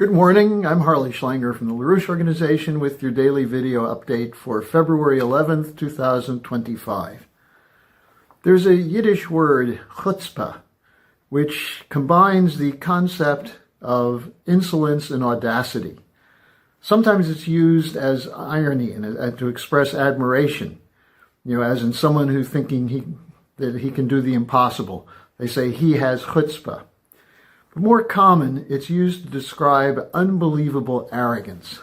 Good morning, I'm Harley Schlanger from the LaRouche Organization with your daily video update for February 11th, 2025. There's a Yiddish word, Chutzpah, which combines the concept of insolence and audacity. Sometimes it's used as irony and to express admiration, as in someone who's thinking that he can do the impossible. They say he has chutzpah. But more common, it's used to describe unbelievable arrogance.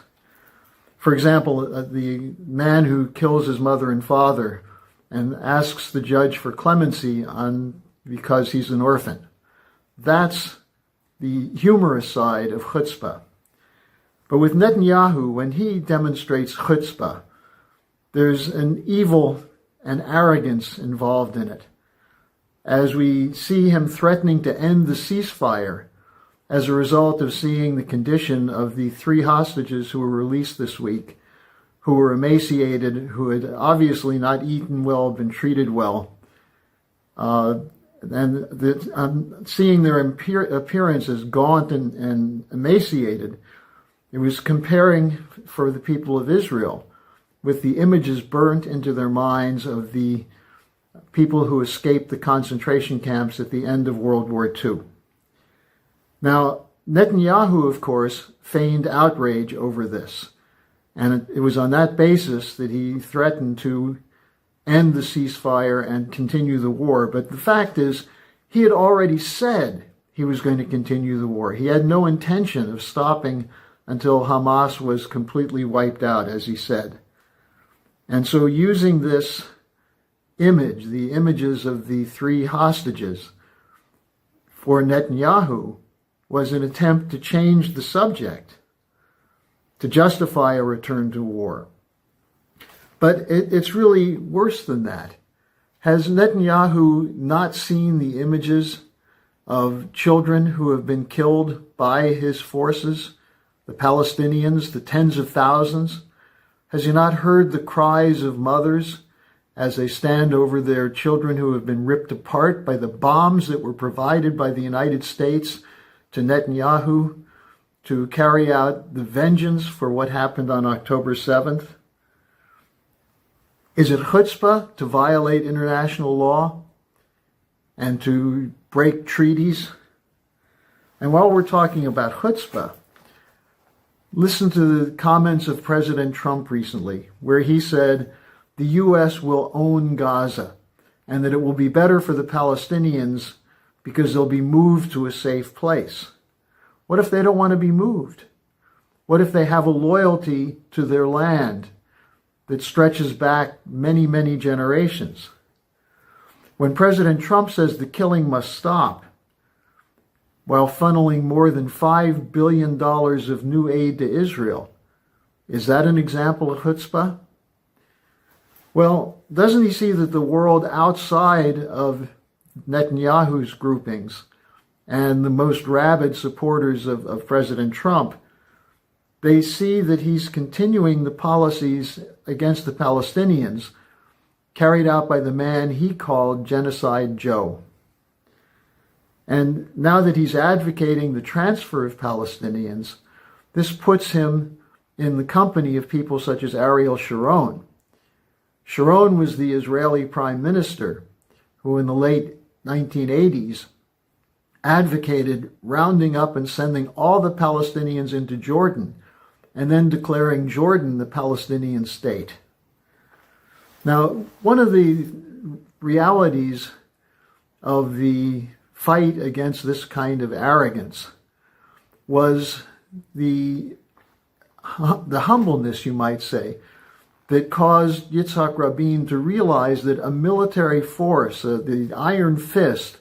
For example, the man who kills his mother and father and asks the judge for clemency because he's an orphan. That's the humorous side of chutzpah. But with Netanyahu, when he demonstrates chutzpah, there's an evil and arrogance involved in it. As we see him threatening to end the ceasefire as a result of seeing the condition of the 3 hostages who were released this week, who were emaciated, who had obviously not eaten well, been treated well, seeing their appearance as gaunt and emaciated, it was comparing for the people of Israel with the images burnt into their minds of the people who escaped the concentration camps at the end of World War II. Now, Netanyahu, of course, feigned outrage over this. And it was on that basis that he threatened to end the ceasefire and continue the war. But the fact is, he had already said he was going to continue the war. He had no intention of stopping until Hamas was completely wiped out, as he said. And so using this image, the images of the 3 hostages, for Netanyahu was an attempt to change the subject, to justify a return to war. But it's really worse than that. Has Netanyahu not seen the images of children who have been killed by his forces, the Palestinians, the tens of thousands? Has he not heard the cries of mothers as they stand over their children who have been ripped apart by the bombs that were provided by the United States to Netanyahu to carry out the vengeance for what happened on October 7th? Is it chutzpah to violate international law and to break treaties? And while we're talking about chutzpah, listen to the comments of President Trump recently, where he said the U.S. will own Gaza and that it will be better for the Palestinians because they'll be moved to a safe place. What if they don't want to be moved? What if they have a loyalty to their land that stretches back many, many generations? When President Trump says the killing must stop, while funneling more than $5 billion of new aid to Israel, is that an example of chutzpah? Well, doesn't he see that the world outside of Netanyahu's groupings and the most rabid supporters of President Trump, they see that he's continuing the policies against the Palestinians carried out by the man he called Genocide Joe. And now that he's advocating the transfer of Palestinians, this puts him in the company of people such as Ariel Sharon. Sharon was the Israeli prime minister who in the late 1980s advocated rounding up and sending all the Palestinians into Jordan and then declaring Jordan the Palestinian state. Now, one of the realities of the fight against this kind of arrogance was the humbleness, you might say, that caused Yitzhak Rabin to realize that a military force, the iron fist,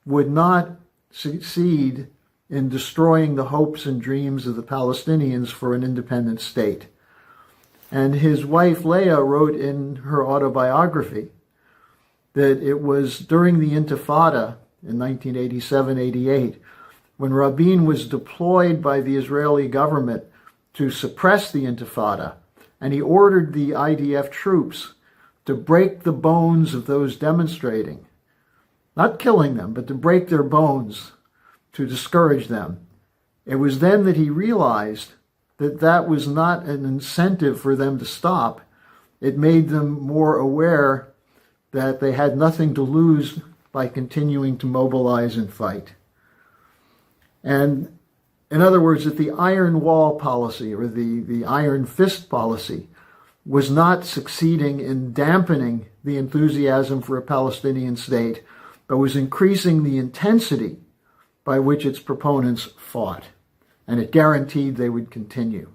would not succeed in destroying the hopes and dreams of the Palestinians for an independent state. And his wife Leah wrote in her autobiography that it was during the Intifada in 1987-88, when Rabin was deployed by the Israeli government to suppress the Intifada, and he ordered the IDF troops to break the bones of those demonstrating, not killing them, but to break their bones, to discourage them. It was then that he realized that that was not an incentive for them to stop. It made them more aware that they had nothing to lose by continuing to mobilize and fight. And in other words, that the iron wall policy or the iron fist policy was not succeeding in dampening the enthusiasm for a Palestinian state, but was increasing the intensity by which its proponents fought. And it guaranteed they would continue.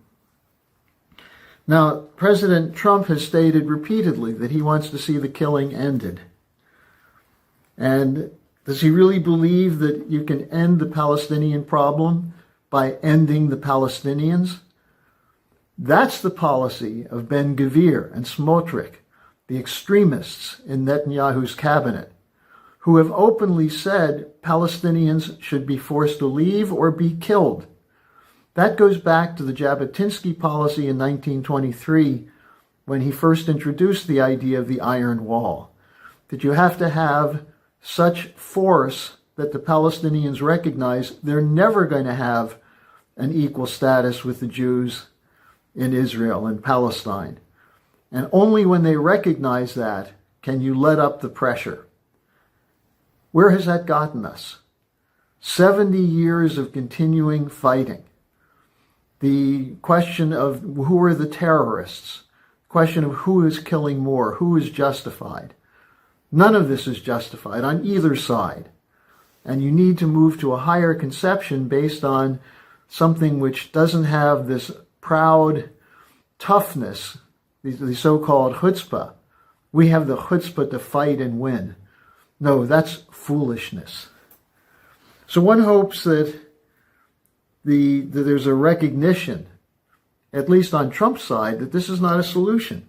Now, President Trump has stated repeatedly that he wants to see the killing ended. And does he really believe that you can end the Palestinian problem by ending the Palestinians? That's the policy of Ben-Gvir and Smotrich, the extremists in Netanyahu's cabinet, who have openly said Palestinians should be forced to leave or be killed. That goes back to the Jabotinsky policy in 1923, when he first introduced the idea of the iron wall, that you have to have such force that the Palestinians recognize they're never going to have an equal status with the Jews in Israel and Palestine. And only when they recognize that can you let up the pressure. Where has that gotten us? 70 years of continuing fighting. The question of who are the terrorists, question of who is killing more, who is justified. None of this is justified on either side. And you need to move to a higher conception based on something which doesn't have this proud toughness, the so-called chutzpah. We have the chutzpah to fight and win. No, that's foolishness. So one hopes that there's a recognition, at least on Trump's side, that this is not a solution.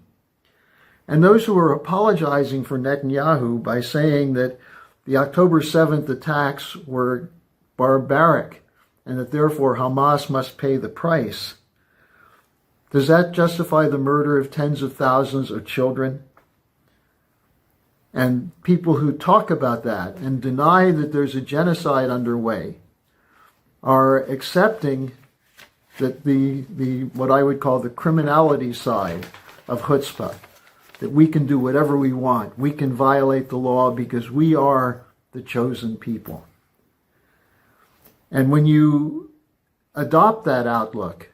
And those who are apologizing for Netanyahu by saying that the October 7th attacks were barbaric and that therefore Hamas must pay the price, does that justify the murder of tens of thousands of children? And people who talk about that and deny that there's a genocide underway are accepting that the what I would call the criminality side of chutzpah, that we can do whatever we want. We can violate the law because we are the chosen people. And when you adopt that outlook,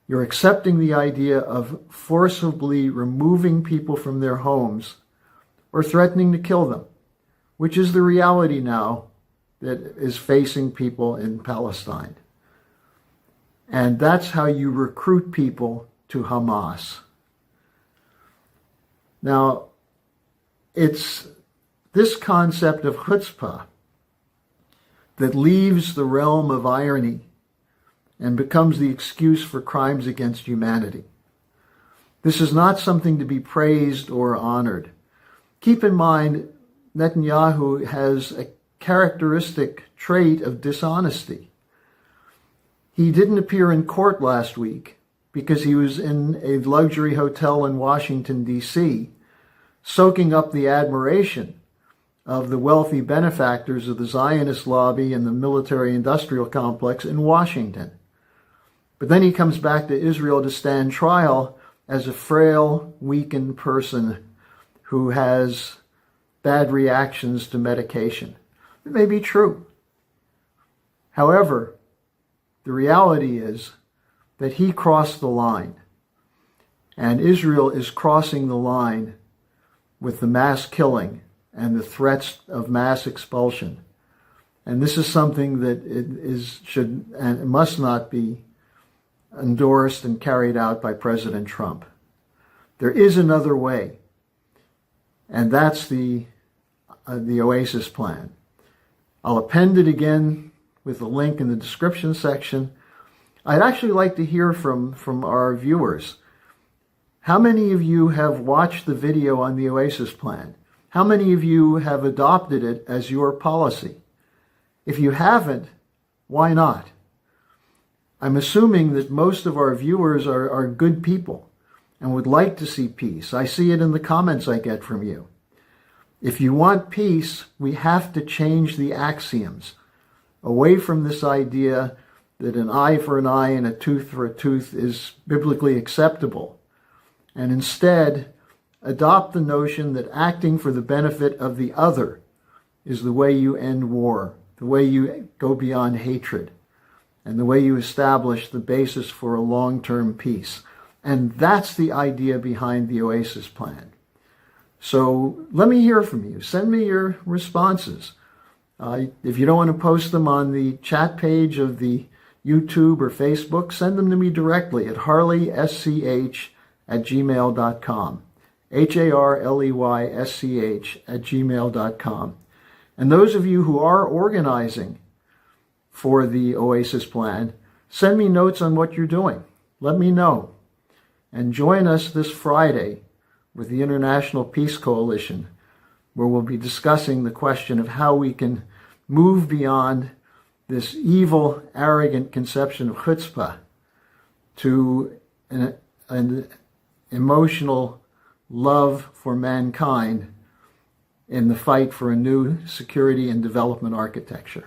you're accepting the idea of forcibly removing people from their homes or threatening to kill them, which is the reality now that is facing people in Palestine. And that's how you recruit people to Hamas. Now, it's this concept of chutzpah that leaves the realm of irony and becomes the excuse for crimes against humanity. This is not something to be praised or honored. Keep in mind, Netanyahu has a characteristic trait of dishonesty. He didn't appear in court last week because he was in a luxury hotel in Washington, D.C., soaking up the admiration of the wealthy benefactors of the Zionist lobby and the military-industrial complex in Washington. But then he comes back to Israel to stand trial as a frail, weakened person who has bad reactions to medication. It may be true. However, the reality is that he crossed the line, and Israel is crossing the line with the mass killing and the threats of mass expulsion. And this is something that should and must not be endorsed and carried out by President Trump. There is another way, and that's the Oasis plan. I'll append it again with a link in the description section. I'd actually like to hear from our viewers. How many of you have watched the video on the Oasis plan? How many of you have adopted it as your policy? If you haven't, why not? I'm assuming that most of our viewers are good people and would like to see peace. I see it in the comments I get from you. If you want peace, we have to change the axioms away from this idea that an eye for an eye and a tooth for a tooth is biblically acceptable, and instead adopt the notion that acting for the benefit of the other is the way you end war, the way you go beyond hatred, and the way you establish the basis for a long-term peace. And that's the idea behind the Oasis plan. So let me hear from you. Send me your responses. If you don't want to post them on the chat page of the YouTube or Facebook, send them to me directly at harleysch@gmail.com. harleysch@gmail.com. And those of you who are organizing for the Oasis plan, send me notes on what you're doing. Let me know. And join us this Friday with the International Peace Coalition, where we'll be discussing the question of how we can move beyond this evil, arrogant conception of chutzpah to an emotional love for mankind in the fight for a new security and development architecture.